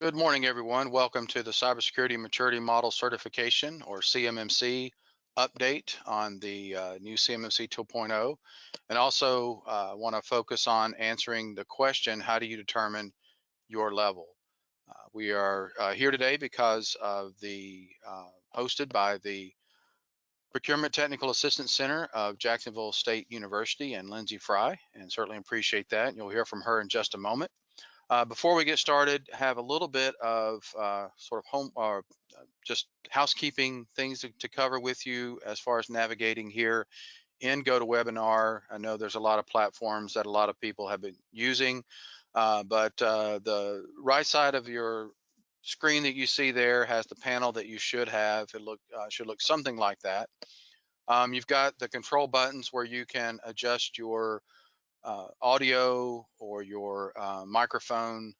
Good morning, everyone. Welcome to the Cybersecurity Maturity Model Certification, or CMMC, update on the new CMMC 2.0. And also want to focus on answering the question, how do you determine your level? We are here today because of the hosted by the Procurement Technical Assistance Center of Jacksonville State University and Lindsay Fry, and certainly appreciate that. You'll hear from her in just a moment. Before we get started, have a little bit of sort of home or just housekeeping things to cover with you as far as navigating here in GoToWebinar. I know there's a lot of platforms that a lot of people have been using, but the right side of your screen that you see there has the panel that you should have. It should look something like that. You've got the control buttons where you can adjust your audio or your microphone,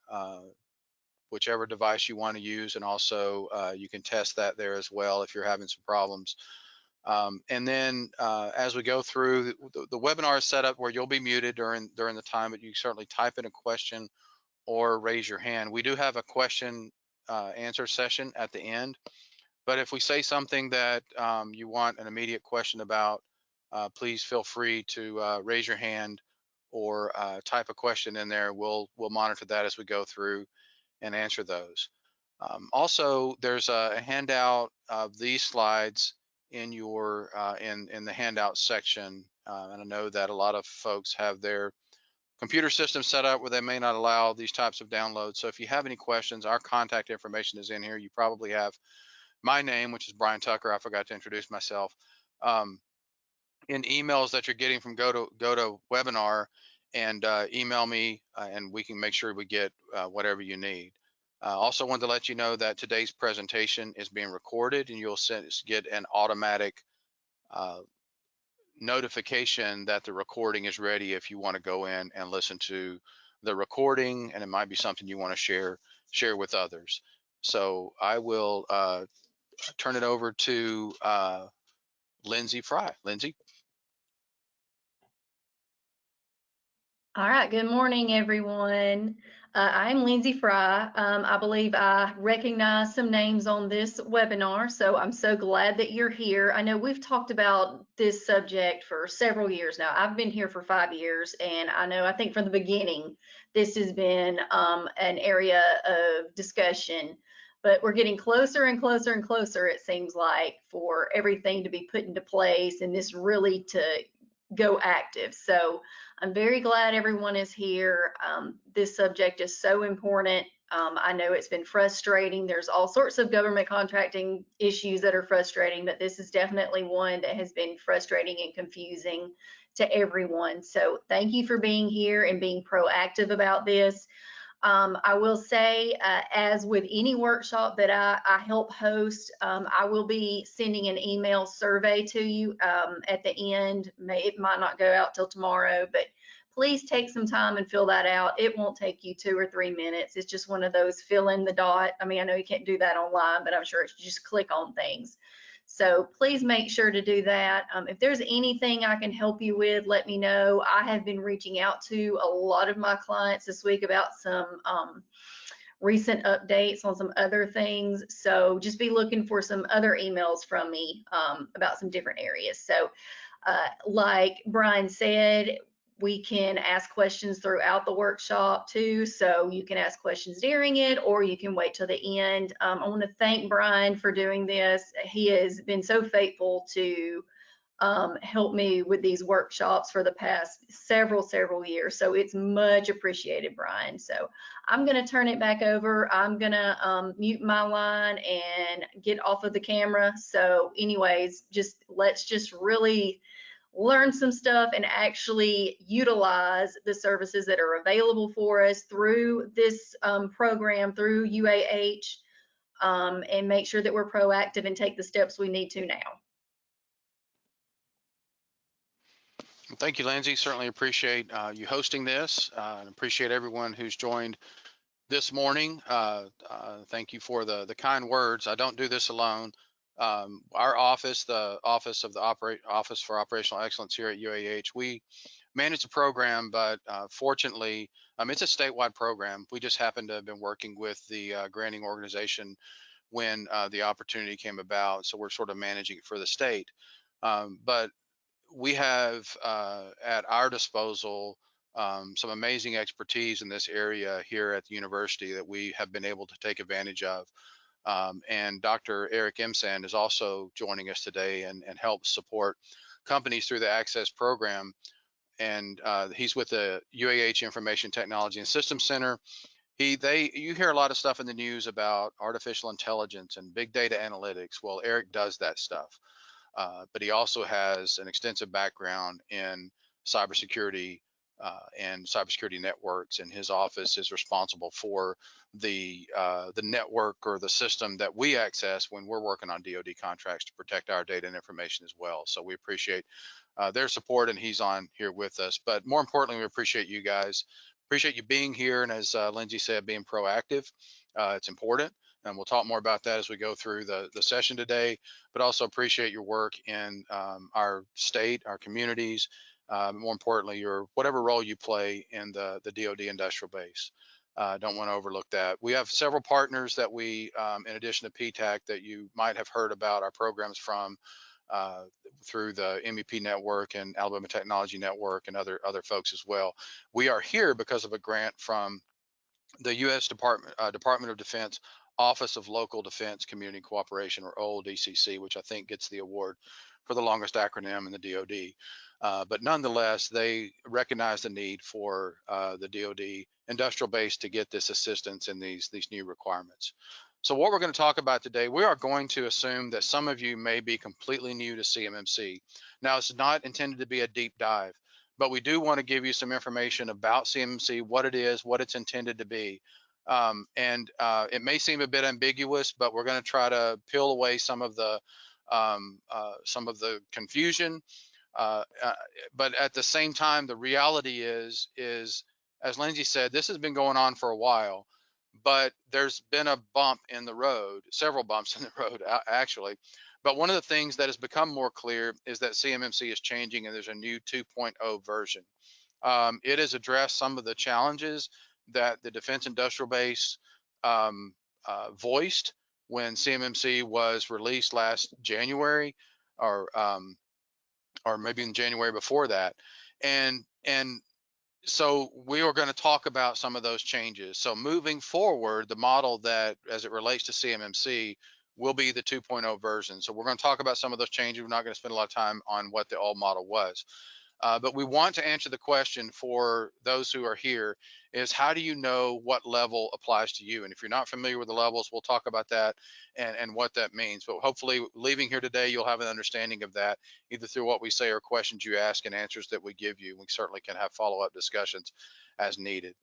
whichever device you want to use, and also you can test that there as well if you're having some problems. And then as we go through, the webinar is set up where you'll be muted during the time, but you can certainly type in a question or raise your hand. We do have a question answer session at the end, but if we say something that you want an immediate question about, please feel free to raise your hand or type a question in there. We'll monitor that as we go through and answer those. Also, there's a handout of these slides in your in the handout section, and I know that a lot of folks have their computer system set up where they may not allow these types of downloads. So if you have any questions, our contact information is in here. You probably have my name, which is Brian Tucker. I forgot to introduce myself. In emails that you're getting from GoToWebinar, and email me, and we can make sure we get whatever you need. Also wanted to let you know that today's presentation is being recorded, and you'll get an automatic notification that the recording is ready if you want to go in and listen to the recording, and it might be something you want to share with others. So I will turn it over to Lindsay Fry. Lindsay. All right, good morning, everyone. I'm Lindsay Fry. I believe I recognize some names on this webinar, so I'm so glad that you're here. I know we've talked about this subject for several years now. I've been here for 5 years, and I think from the beginning, this has been an area of discussion, but we're getting closer and closer and closer, it seems like, for everything to be put into place and this really to go active. So I'm very glad everyone is here. This subject is so important. I know it's been frustrating. There's all sorts of government contracting issues that are frustrating, but this is definitely one that has been frustrating and confusing to everyone. So thank you for being here and being proactive about this. I will say, as with any workshop that I help host, I will be sending an email survey to you at the end. It might not go out till tomorrow, but please take some time and fill that out. It won't take you 2 or 3 minutes. It's just one of those fill in the dot. I mean, I know you can't do that online, but I'm sure it's just click on things. So please make sure to do that. If there's anything I can help you with, let me know. I have been reaching out to a lot of my clients this week about some recent updates on some other things. So just be looking for some other emails from me about some different areas. So like Brian said, we can ask questions throughout the workshop too, so you can ask questions during it, or you can wait till the end. I want to thank Brian for doing this. He has been so faithful to help me with these workshops for the past several years, so it's much appreciated, Brian. So I'm going to turn it back over. I'm going to mute my line and get off of the camera. So anyways, let's just really learn some stuff and actually utilize the services that are available for us through this program, through UAH, and make sure that we're proactive and take the steps we need to now. Thank you, Lindsay. Certainly appreciate you hosting this, and appreciate everyone who's joined this morning. Thank you for the kind words. I don't do this alone. Our office, the Office for Operational Excellence here at UAH, we manage the program, but fortunately, it's a statewide program. We just happen to have been working with the granting organization when the opportunity came about. So we're sort of managing it for the state. But we have at our disposal some amazing expertise in this area here at the university that we have been able to take advantage of. And Dr. Eric Imsand is also joining us today and helps support companies through the Access program. And he's with the UAH Information Technology and Systems Center. You hear a lot of stuff in the news about artificial intelligence and big data analytics. Well, Eric does that stuff, but he also has an extensive background in cybersecurity and cybersecurity networks. And his office is responsible for the network or the system that we access when we're working on DoD contracts to protect our data and information as well. So we appreciate their support, and he's on here with us. But more importantly, we appreciate you guys. Appreciate you being here, and as Lindsay said, being proactive. It's important, and we'll talk more about that as we go through the session today. But also appreciate your work in our state, our communities. More importantly, your whatever role you play in the DoD industrial base. Don't want to overlook that. We have several partners that we, in addition to PTAC, that you might have heard about our programs from uh, through the MEP network and Alabama Technology Network and other folks as well. We are here because of a grant from the U.S. Department of Defense Office of Local Defense Community Cooperation, or OLDCC, which I think gets the award for the longest acronym in the DoD. But nonetheless, they recognize the need for the DoD industrial base to get this assistance in these new requirements. So what we're going to talk about today, we are going to assume that some of you may be completely new to CMMC. Now, it's not intended to be a deep dive, but we do want to give you some information about CMMC, what it is, what it's intended to be. And it may seem a bit ambiguous, but we're going to try to peel away some of the confusion. But at the same time, the reality is as Lindsay said, this has been going on for a while, but there's been a bump in the road, several bumps in the road actually. But one of the things that has become more clear is that CMMC is changing and there's a new 2.0 version. It has addressed some of the challenges that the Defense Industrial Base voiced when CMMC was released last January, or maybe in January before that. And so we are going to talk about some of those changes. So moving forward, the model that as it relates to CMMC will be the 2.0 version. So we're going to talk about some of those changes. We're not going to spend a lot of time on what the old model was. But we want to answer the question for those who are here is how do you know what level applies to you? And if you're not familiar with the levels, we'll talk about that and what that means. But hopefully leaving here today, you'll have an understanding of that either through what we say or questions you ask and answers that we give you. We certainly can have follow-up discussions as needed.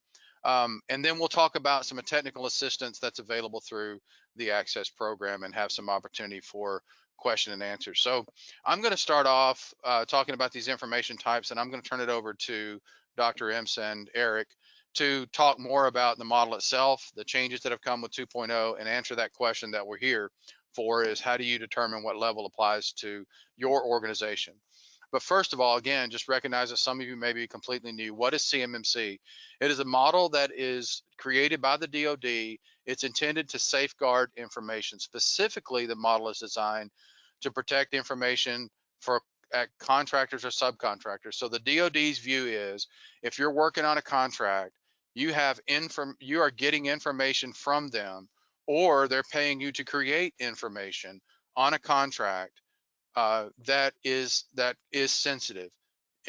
And then we'll talk about some technical assistance that's available through the Access program and have some opportunity for question and answer. So I'm going to start off talking about these information types, and I'm going to turn it over to Dr. Imsand, Eric, to talk more about the model itself, the changes that have come with 2.0, and answer that question that we're here for is how do you determine what level applies to your organization? But first of all, again, just recognize that some of you may be completely new. What is CMMC? It is a model that is created by the DoD. It's intended to safeguard information. Specifically, the model is designed to protect information for contractors or subcontractors. So the DoD's view is if you're working on a contract, you are getting information from them, or they're paying you to create information on a contract that is sensitive,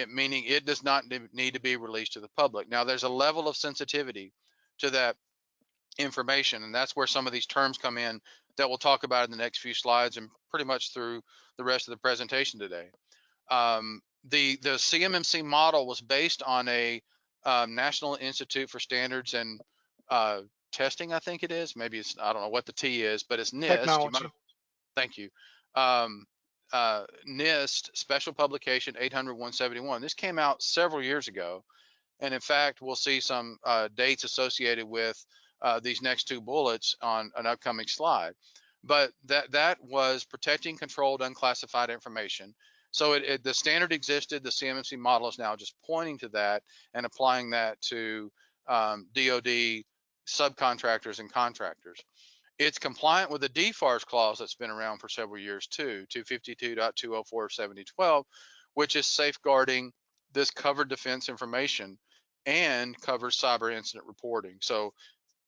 meaning it does not need to be released to the public. Now, there's a level of sensitivity to that information, and that's where some of these terms come in that we'll talk about in the next few slides and pretty much through the rest of the presentation today. The CMMC model was based on a National Institute for Standards and Testing, I think it is. Maybe it's, I don't know what the T is, but it's NIST. Technology. Thank you. NIST Special Publication 800-171. This came out several years ago, and in fact, we'll see some dates associated with these next two bullets on an upcoming slide. But that was protecting controlled unclassified information. So the standard existed. The CMMC model is now just pointing to that and applying that to DoD subcontractors and contractors. It's compliant with the DFARS clause that's been around for several years too, 252.204/7012, which is safeguarding this covered defense information and covers cyber incident reporting. So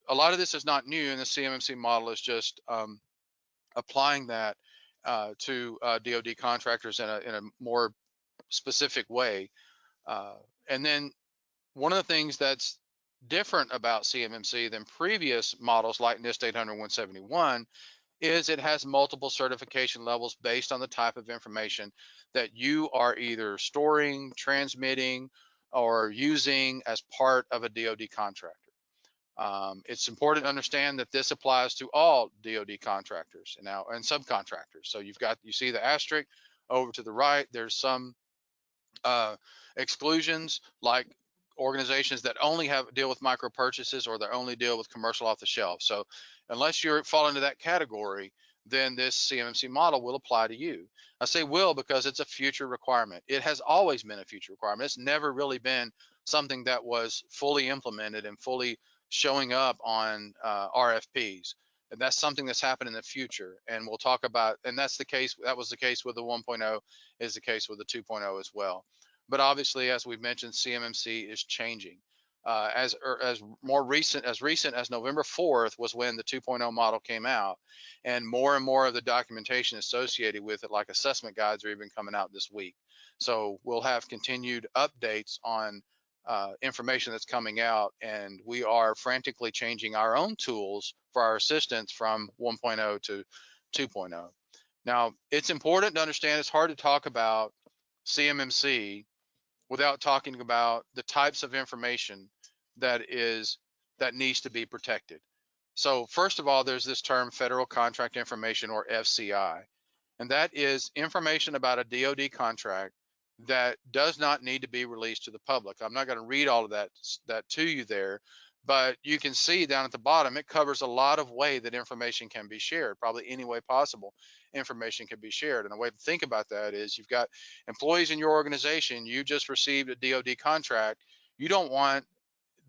a lot of this is not new, and the CMMC model is just applying that to DoD contractors in a more specific way. And then one of the things that's different about CMMC than previous models like NIST 800-171 is it has multiple certification levels based on the type of information that you are either storing, transmitting, or using as part of a DoD contractor. It's important to understand that this applies to all DoD contractors and subcontractors. So you see the asterisk over to the right. There's some exclusions, like organizations that only deal with micro purchases, or they only deal with commercial off the shelf. So unless you fall into that category, then this CMMC model will apply to you. I say will because it's a future requirement. It has always been a future requirement. It's never really been something that was fully implemented and fully showing up on RFPs. And that's something that's happened in the future. And we'll talk about, and that's the case, that was the case with the 1.0, is the case with the 2.0 as well. But obviously, as we've mentioned, CMMC is changing. As recent as November 4th was when the 2.0 model came out, and more of the documentation associated with it, like assessment guides, are even coming out this week. So we'll have continued updates on information that's coming out, and we are frantically changing our own tools for our assistance from 1.0 to 2.0. Now, it's important to understand it's hard to talk about CMMC without talking about the types of information that needs to be protected. So first of all, there's this term federal contract information, or FCI, and that is information about a DoD contract that does not need to be released to the public. I'm not going to read all of that to you there, but you can see down at the bottom, it covers a lot of way that information can be shared, probably any way possible information can be shared. And a way to think about that is you've got employees in your organization, you just received a DoD contract, you don't want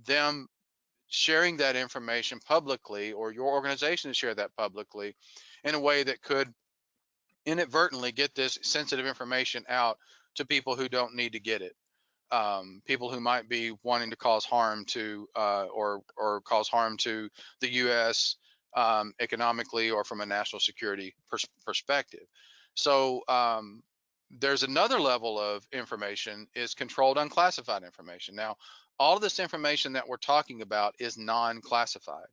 them sharing that information publicly, or your organization to share that publicly in a way that could inadvertently get this sensitive information out to people who don't need to get it. People who might be wanting to cause harm to or cause harm to the U.S. Economically, or from a national security perspective. So there's another level of information, is controlled unclassified information. Now, all of this information that we're talking about is non-classified.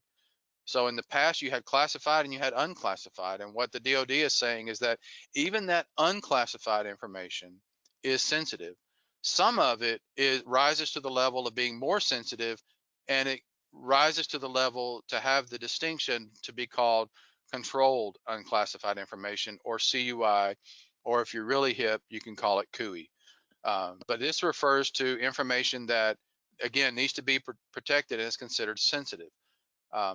So in the past, you had classified and you had unclassified. And what the DoD is saying is that even that unclassified information is sensitive. Some of it rises to the level of being more sensitive, and it rises to the level to have the distinction to be called controlled unclassified information, or CUI, or if you're really hip, you can call it CUI. But this refers to information that, again, needs to be protected and is considered sensitive.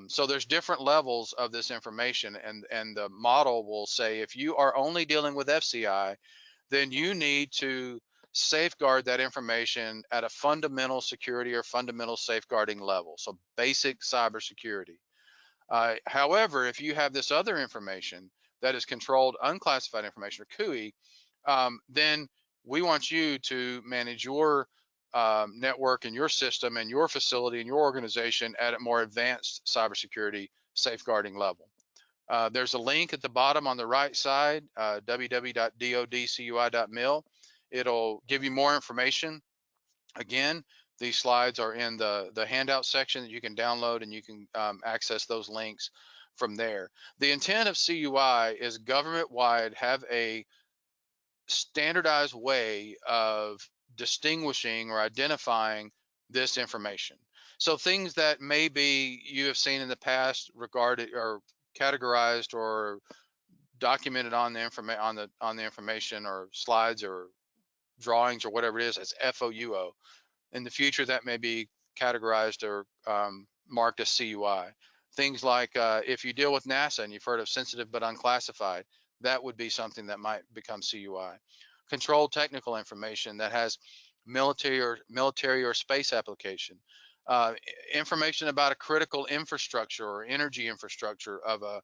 So there's different levels of this information, and the model will say if you are only dealing with FCI, then you need to safeguard that information at a fundamental security or fundamental safeguarding level, so basic cybersecurity. However, if you have this other information that is controlled unclassified information, or CUI, then we want you to manage your network and your system and your facility and your organization at a more advanced cybersecurity safeguarding level. There's a link at the bottom on the right side, www.dodcui.mil. It'll give you more information. Again, these slides are in the handout section that you can download, and you can access those links from there. The intent of CUI is government-wide have a standardized way of distinguishing or identifying this information. So things that maybe you have seen in the past regarded or categorized or documented on the information or slides or drawings or whatever it is as FOUO. In the future, that may be categorized or marked as CUI. Things like if you deal with NASA and you've heard of sensitive but unclassified, that would be something that might become CUI. control technical information that has military or space application, uh, information about a critical infrastructure or energy infrastructure of a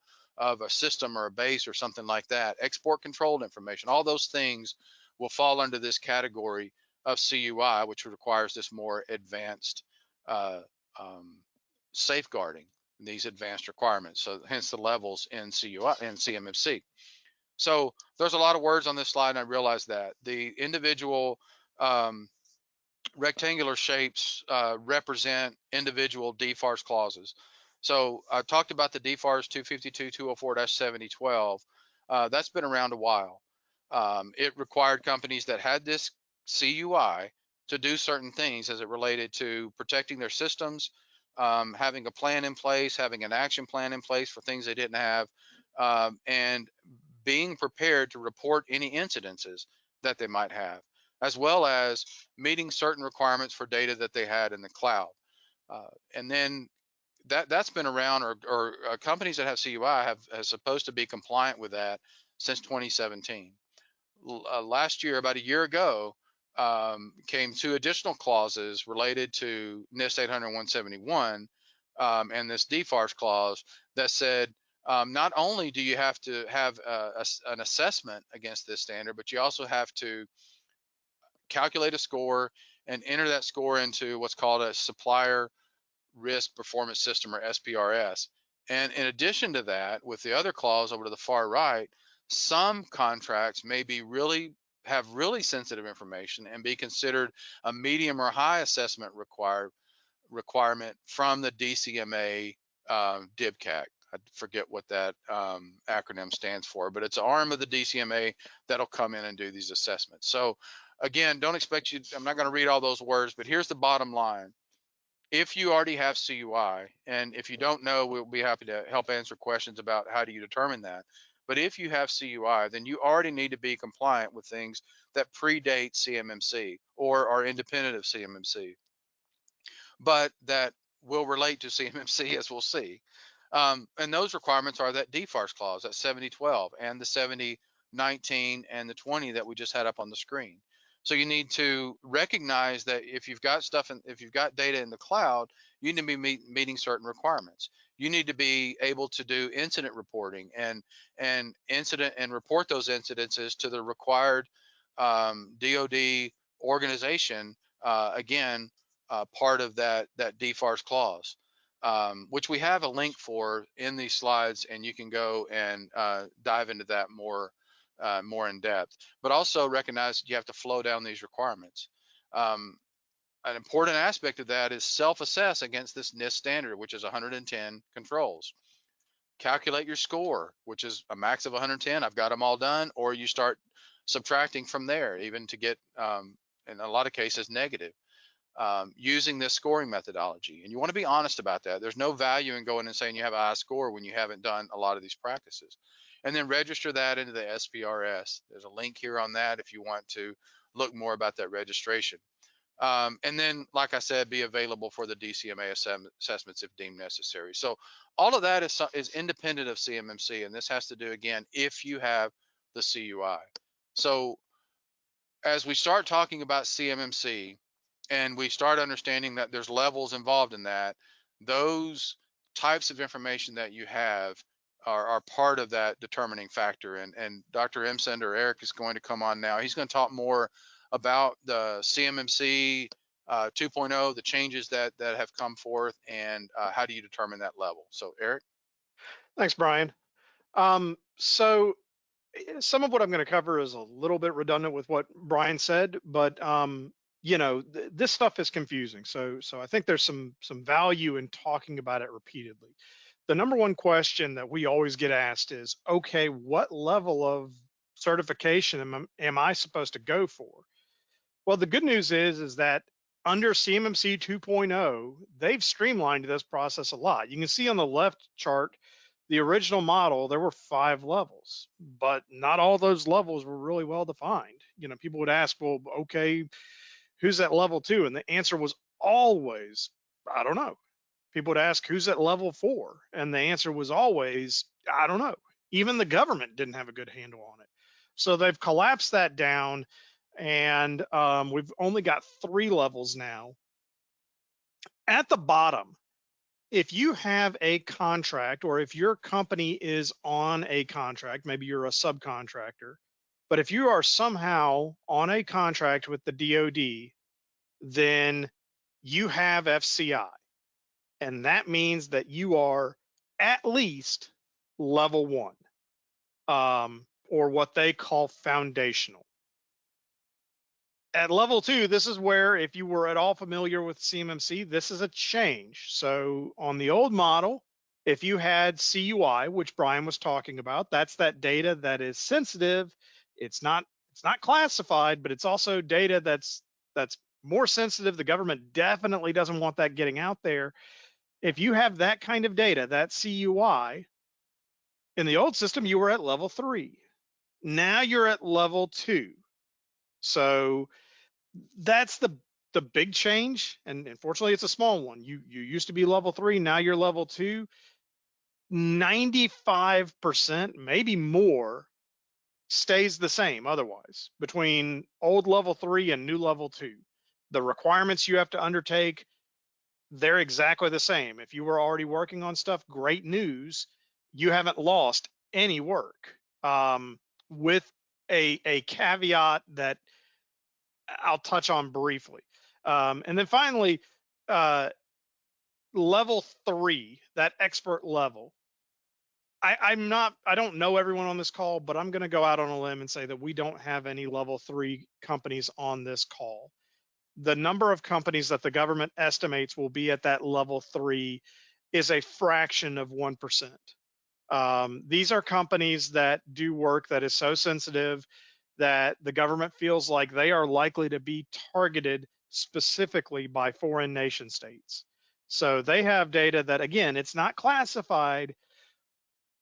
system or a base or something like that, export controlled information. All those things will fall under this category of CUI, which requires this more advanced uh, um, safeguarding, these advanced requirements. So hence the levels in CUI and CMMC. So there's a lot of words on this slide, and I realize that the individual um, rectangular shapes represent individual DFARS clauses. So I talked about the DFARS 252.204-7012. That's been around a while. It required companies that had this CUI to do certain things as it related to protecting their systems, having a plan in place, having an action plan in place for things they didn't have, and being prepared to report any incidences that they might have, as well as meeting certain requirements for data that they had in the cloud. And then that's been around, or companies that have CUI have supposed to be compliant with that since 2017. Last year, about a year ago, came two additional clauses related to NIST 800-171 and this DFARS clause that said not only do you have to have an assessment against this standard, but you also have to calculate a score and enter that score into what's called a supplier risk performance system, or SPRS. And in addition to that, with the other clause over to the far right, some contracts may be have really sensitive information and be considered a medium or high assessment requirement from the DCMA DIBCAC. I forget what that acronym stands for, but it's an arm of the DCMA that'll come in and do these assessments. So again, don't expect you, I'm not going to read all those words, but here's the bottom line. If you already have CUI, and if you don't know, we'll be happy to help answer questions about how do you determine that. But if you have CUI, then you already need to be compliant with things that predate CMMC or are independent of CMMC, but that will relate to CMMC, as we'll see. And those requirements are that DFARS clause, that 7012, and the 7019 and the 20 that we just had up on the screen. So you need to recognize that if you've got if you've got data in the cloud, you need to be meeting certain requirements. You need to be able to do incident reporting and report those incidences to the required DoD organization. Again, part of that DFARS clause, which we have a link for in these slides, and you can go and dive into that more in depth. But also recognize that you have to flow down these requirements. An important aspect of that is self-assess against this NIST standard, which is 110 controls. Calculate your score, which is a max of 110. I've got them all done, or you start subtracting from there, even to get, in a lot of cases, negative. Using this scoring methodology. And you want to be honest about that. There's no value in going and saying you have a high score when you haven't done a lot of these practices. And then register that into the SPRS. There's a link here on that if you want to look more about that registration. And then, like I said, be available for the DCMA assessments if deemed necessary. So all of that is independent of CMMC, and this has to do, again, if you have the CUI. So as we start talking about CMMC, and we start understanding that there's levels involved in that, those types of information that you have are part of that determining factor. And Dr. Emsend or Eric is going to come on now. He's going to talk more about the CMMC 2.0, the changes that have come forth, and how do you determine that level. So Eric. Thanks, Brian. So some of what I'm going to cover is a little bit redundant with what Brian said, but you know, this stuff is confusing. So I think there's some value in talking about it repeatedly. The number one question that we always get asked is, okay, what level of certification am I supposed to go for? Well, the good news is that under CMMC 2.0, they've streamlined this process a lot. You can see on the left chart, the original model, there were 5 levels, but not all those levels were really well defined. You know, people would ask, well, okay, who's at level 2? And the answer was always, I don't know. People would ask, who's at level 4? And the answer was always, I don't know. Even the government didn't have a good handle on it. So they've collapsed that down, and we've only got 3 levels now. At the bottom, if you have a contract, or if your company is on a contract, maybe you're a subcontractor, but if you are somehow on a contract with the DoD, then you have FCI. And that means that you are at least level 1, or what they call foundational. At level 2, this is where, if you were at all familiar with CMMC, this is a change. So on the old model, if you had CUI, which Brian was talking about, that's that data that is sensitive. It's not classified, but it's also data that's more sensitive. The government definitely doesn't want that getting out there. If you have that kind of data, that CUI, in the old system, you were at level 3. Now you're at level 2. So that's the big change, and unfortunately it's a small one. You used to be level 3, now you're level 2. 95%, maybe more, stays the same otherwise between old level 3 and new level 2. The requirements you have to undertake, they're exactly the same. If you were already working on stuff, great news, you haven't lost any work, with a caveat that I'll touch on briefly. And then finally, level 3, that expert level. I don't know everyone on this call, but I'm going to go out on a limb and say that we don't have any level 3 companies on this call. The number of companies that the government estimates will be at that level 3 is a fraction of 1%. These are companies that do work that is so sensitive that the government feels like they are likely to be targeted specifically by foreign nation states. So they have data that, again, it's not classified,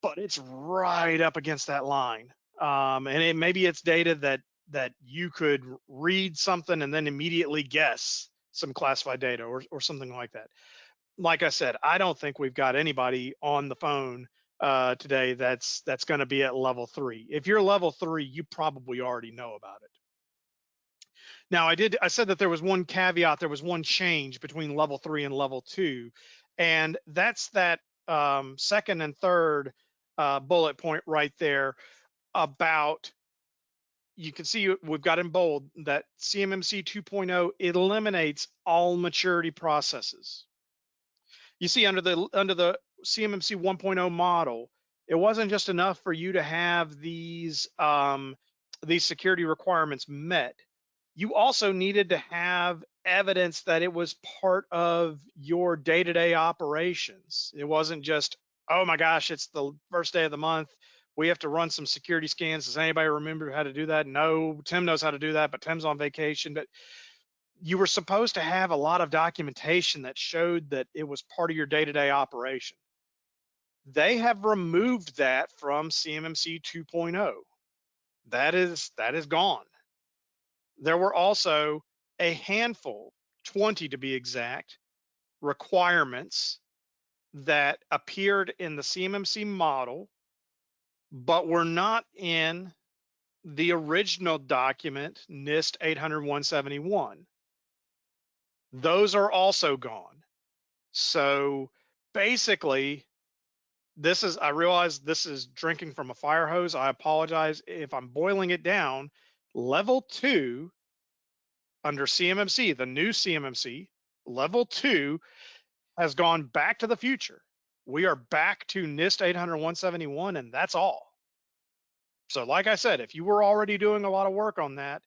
but it's right up against that line. And maybe it's data that you could read something and then immediately guess some classified data, or something like that. Like I said, I don't think we've got anybody on the phone today that's going to be at level 3. If you're level 3, you probably already know about it. Now, I said that there was one caveat, there was one change between level 3 and level 2, and that's that second and third bullet point right there about, you can see we've got in bold that CMMC 2.0 eliminates all maturity processes. You see, under the CMMC 1.0 model, it wasn't just enough for you to have these security requirements met. You also needed to have evidence that it was part of your day-to-day operations. It wasn't just, oh my gosh, it's the first day of the month, we have to run some security scans. Does anybody remember how to do that? No, Tim knows how to do that, but Tim's on vacation. But you were supposed to have a lot of documentation that showed that it was part of your day-to-day operation. They have removed that from CMMC 2.0. That is gone. There were also a handful, 20 to be exact, requirements that appeared in the CMMC model, but were not in the original document, NIST 800-171. Those are also gone. So basically, I realize this is drinking from a fire hose. I apologize if I'm boiling it down. Level 2 under CMMC, the new CMMC, level 2 has gone back to the future. We are back to NIST 800-171, and that's all. So like I said, if you were already doing a lot of work on that,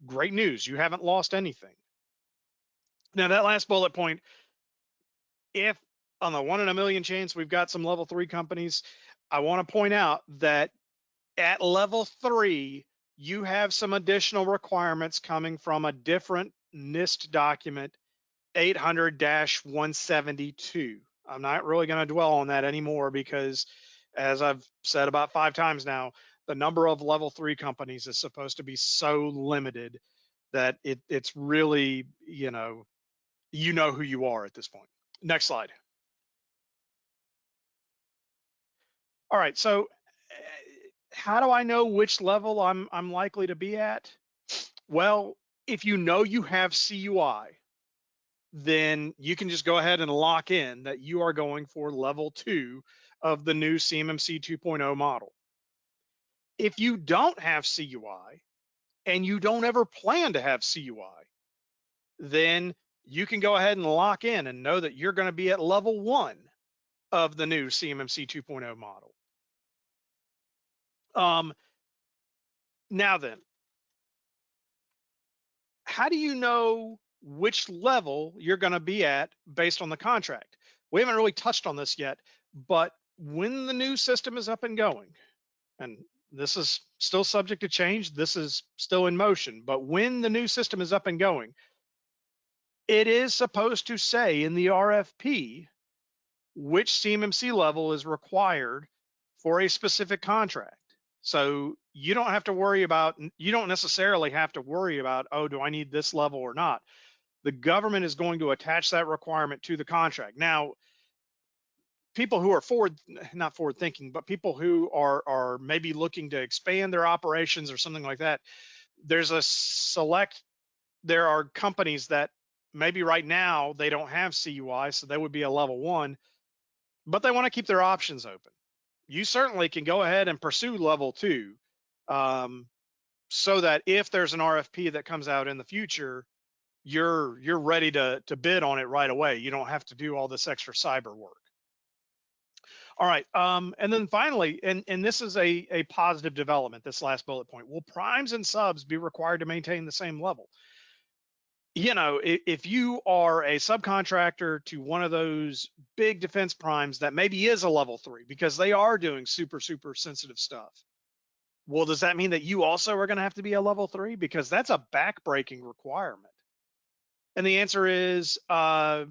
great news, you haven't lost anything. Now that last bullet point, if on the 1 in a million chance we've got some level 3 companies, I want to point out that at level 3, you have some additional requirements coming from a different NIST document, 800-172. I'm not really going to dwell on that anymore because, as I've said about 5 times now, the number of level 3 companies is supposed to be so limited that it's really, you know who you are at this point. Next slide. All right, so how do I know which level I'm likely to be at? Well, if you know you have CUI, then you can just go ahead and lock in that you are going for level 2 of the new CMMC 2.0 model. If you don't have CUI and you don't ever plan to have CUI, then you can go ahead and lock in and know that you're going to be at level 1 of the new CMMC 2.0 model. Now then, how do you know which level you're going to be at based on the contract? We haven't really touched on this yet, but when the new system is up and going, and this is still subject to change, this is still in motion, but when the new system is up and going, it is supposed to say in the RFP which CMMC level is required for a specific contract. So you don't have to worry about, you don't necessarily have to worry about, oh, do I need this level or not? The government is going to attach that requirement to the contract. Now, people who are not forward thinking, but people who are maybe looking to expand their operations or something like that, there are companies that maybe right now they don't have CUI, so they would be a level 1, but they want to keep their options open. You certainly can go ahead and pursue level 2, so that if there's an RFP that comes out in the future, you're ready to bid on it right away. You don't have to do all this extra cyber work. All right, and then finally, and this is a positive development, this last bullet point, will primes and subs be required to maintain the same level? You know, if you are a subcontractor to one of those big defense primes that maybe is a level 3 because they are doing super sensitive stuff, well, does that mean that you also are going to have to be a level 3? Because that's a backbreaking requirement. And the answer is no.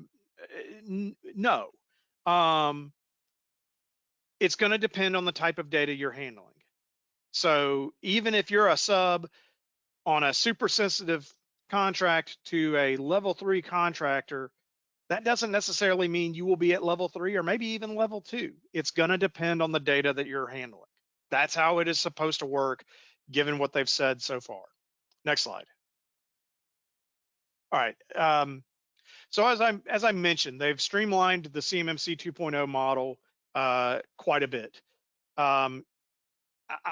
It's going to depend on the type of data you're handling. So even if you're a sub on a super sensitive contract to a level 3 contractor, that doesn't necessarily mean you will be at level 3 or maybe even level 2. It's going to depend on the data that you're handling. That's how it is supposed to work, given what they've said so far. Next slide. All right. So as I mentioned, they've streamlined the CMMC 2.0 model quite a bit. I'm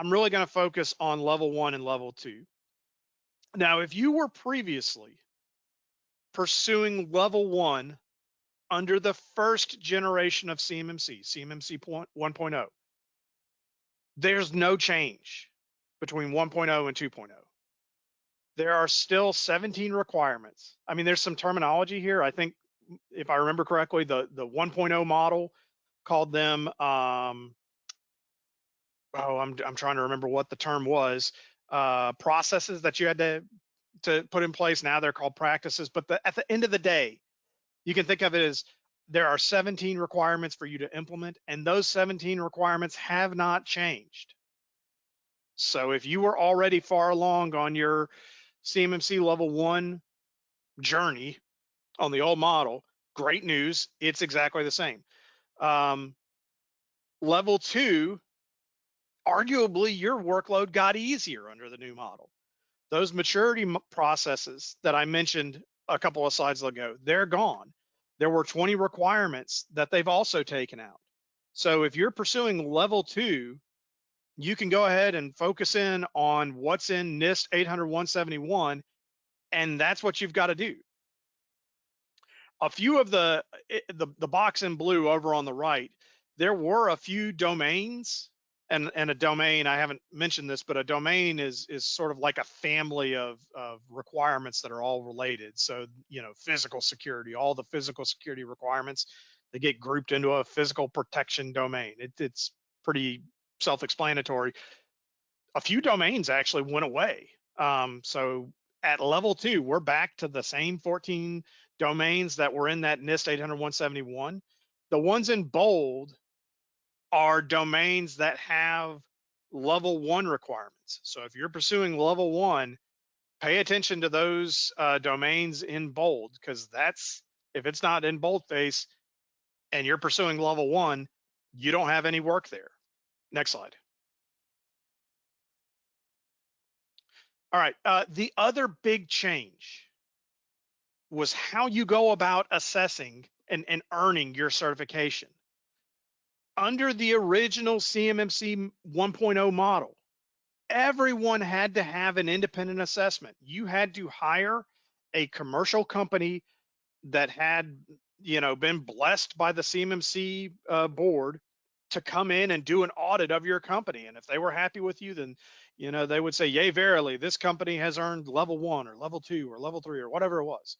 really going to focus on level 1 and level 2. Now, if you were previously pursuing level 1 under the first generation of CMMC, CMMC 1.0, there's no change between 1.0 and 2.0. There are still 17 requirements. I mean, there's some terminology here. I think, if I remember correctly, the 1.0 model called them, I'm trying to remember what the term was, processes that you had to put in place. Now they're called practices. But at the end of the day, you can think of it as there are 17 requirements for you to implement, and those 17 requirements have not changed. So if you were already far along on your CMMC level 1 journey on the old model, great news, it's exactly the same. Level 2, arguably your workload got easier under the new model. Those maturity processes that I mentioned a couple of slides ago, they're gone. There were 20 requirements that they've also taken out. So if you're pursuing level 2, you can go ahead and focus in on what's in NIST 800-171, and that's what you've got to do. A few of the box in blue over on the right, there were a few domains, and a domain, I haven't mentioned this, but a domain is sort of like a family of requirements that are all related. So, you know, physical security, all the physical security requirements, they get grouped into a physical protection domain. It's pretty self-explanatory. A few domains actually went away. So at level 2, we're back to the same 14 domains that were in that NIST 800-171. The ones in bold are domains that have level 1 requirements. So if you're pursuing level 1, pay attention to those domains in bold, because if it's not in boldface and you're pursuing level 1, you don't have any work there. Next slide. All right. The other big change was how you go about assessing and earning your certification. Under the original CMMC 1.0 model, everyone had to have an independent assessment. You had to hire a commercial company that had, been blessed by the CMMC board to come in and do an audit of your company. And if they were happy with you, then, they would say, yay, verily, this company has earned level 1 or level 2 or level 3 or whatever it was.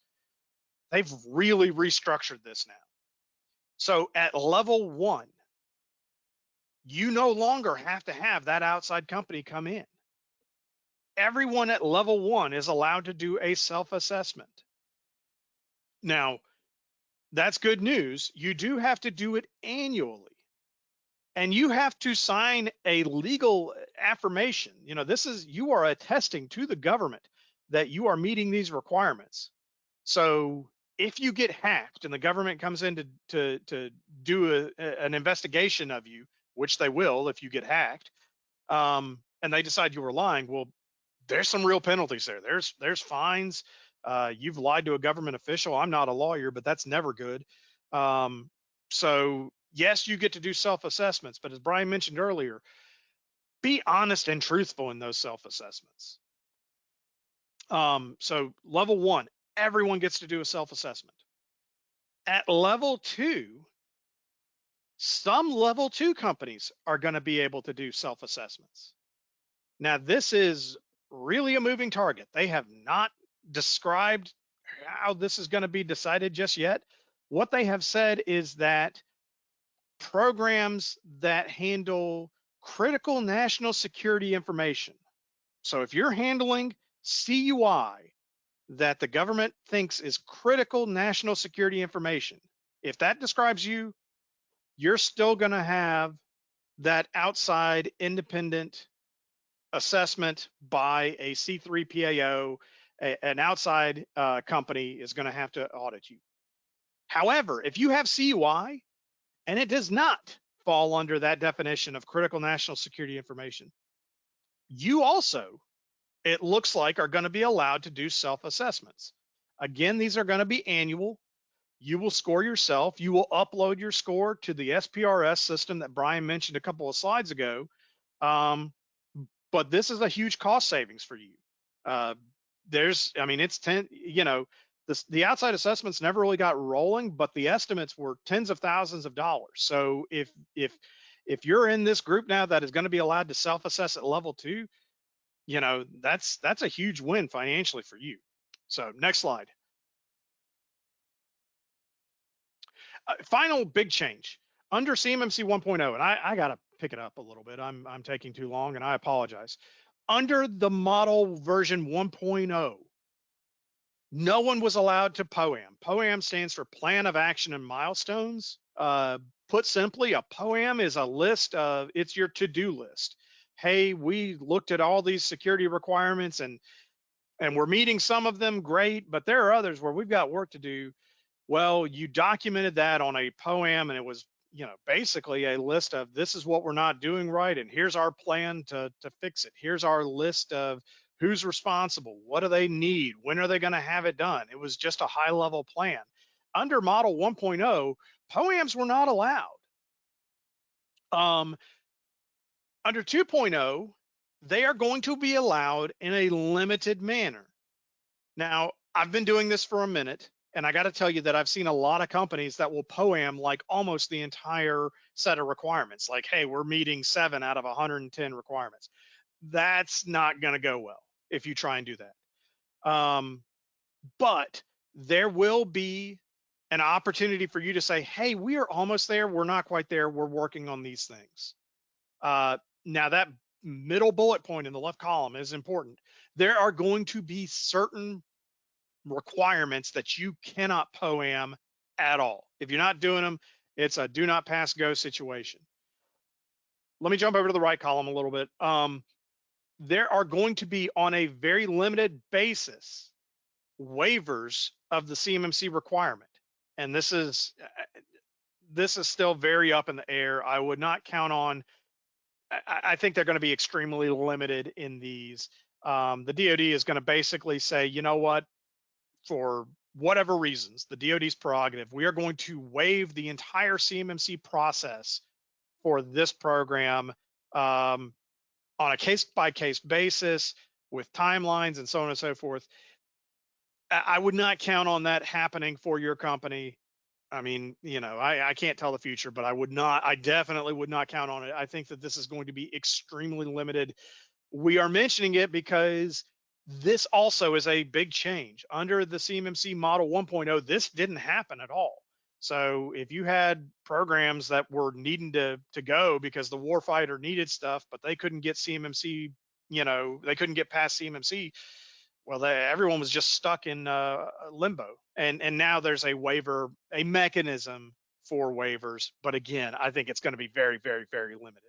They've really restructured this now. So at level 1, you no longer have to have that outside company come in. Everyone at level 1 is allowed to do a self-assessment. Now, that's good news. You do have to do it annually. And you have to sign a legal affirmation. You are attesting to the government that you are meeting these requirements. So if you get hacked and the government comes in to do an investigation of you, which they will if you get hacked, and they decide you were lying, well, there's some real penalties there. There's fines. You've lied to a government official. I'm not a lawyer, but that's never good. So yes, you get to do self-assessments, but as Brian mentioned earlier, be honest and truthful in those self-assessments. So level 1, everyone gets to do a self-assessment. At level 2, some level 2 companies are going to be able to do self-assessments. Now, this is really a moving target. They have not described how this is going to be decided just yet. What they have said is that programs that handle critical national security information. So if you're handling CUI that the government thinks is critical national security information, if that describes you, you're still going to have that outside independent assessment by a C3 PAO. An outside company is going to have to audit you. However, if you have CUI and it does not fall under that definition of critical national security information, you also, it looks like, are going to be allowed to do self-assessments. Again, these are going to be annual. You will score yourself. You will upload your score to the SPRS system that Brian mentioned a couple of slides ago. But this is a huge cost savings for you. It's 10, the outside assessments never really got rolling, but the estimates were tens of thousands of dollars. So if you're in this group now that is going to be allowed to self-assess at level 2, that's a huge win financially for you. So next slide. Final big change under CMMC 1.0, and I got to pick it up a little bit. I'm taking too long, and I apologize. Under the model version 1.0, no one was allowed to POAM. POAM stands for Plan of Action and Milestones. Put simply, a POAM is a list of, it's your to-do list. Hey, we looked at all these security requirements and we're meeting some of them, great, but there are others where we've got work to do. Well, you documented that on a POAM, and it was, basically a list of, this is what we're not doing right, and here's our plan to fix it. Here's our list of who's responsible, what do they need, when are they going to have it done. It was just a high-level plan. Under Model 1.0, POAMs were not allowed. Under 2.0, they are going to be allowed in a limited manner. Now, I've been doing this for a minute, and I got to tell you that I've seen a lot of companies that will POAM like almost the entire set of requirements. Like, hey, we're meeting 7 out of 110 requirements. That's not going to go well if you try and do that. But there will be an opportunity for you to say, hey, we are almost there. We're not quite there. We're working on these things. Now, that middle bullet point in the left column is important. There are going to be certain requirements that you cannot POAM at all. If you're not doing them, it's a do not pass go situation. Let me jump over to the right column a little bit. There are going to be, on a very limited basis, waivers of the CMMC requirement. And this is still very up in the air. I would not count on, I think they're going to be extremely limited in these. The DoD is going to basically say, you know what, for whatever reasons, the DoD's prerogative, we are going to waive the entire CMMC process for this program on a case-by-case basis with timelines and so on and so forth. I would not count on that happening for your company. I mean, you know, I can't tell the future, but I definitely would not count on it. I think that this is going to be extremely limited. We are mentioning it because this also is a big change. Under the CMMC Model 1.0, this didn't happen at all. So if you had programs that were needing to go because the warfighter needed stuff, but they couldn't get CMMC, you know, they couldn't get past CMMC, well, everyone was just stuck in limbo. And now there's a waiver, a mechanism for waivers. But again, I think it's going to be very, very, very limited.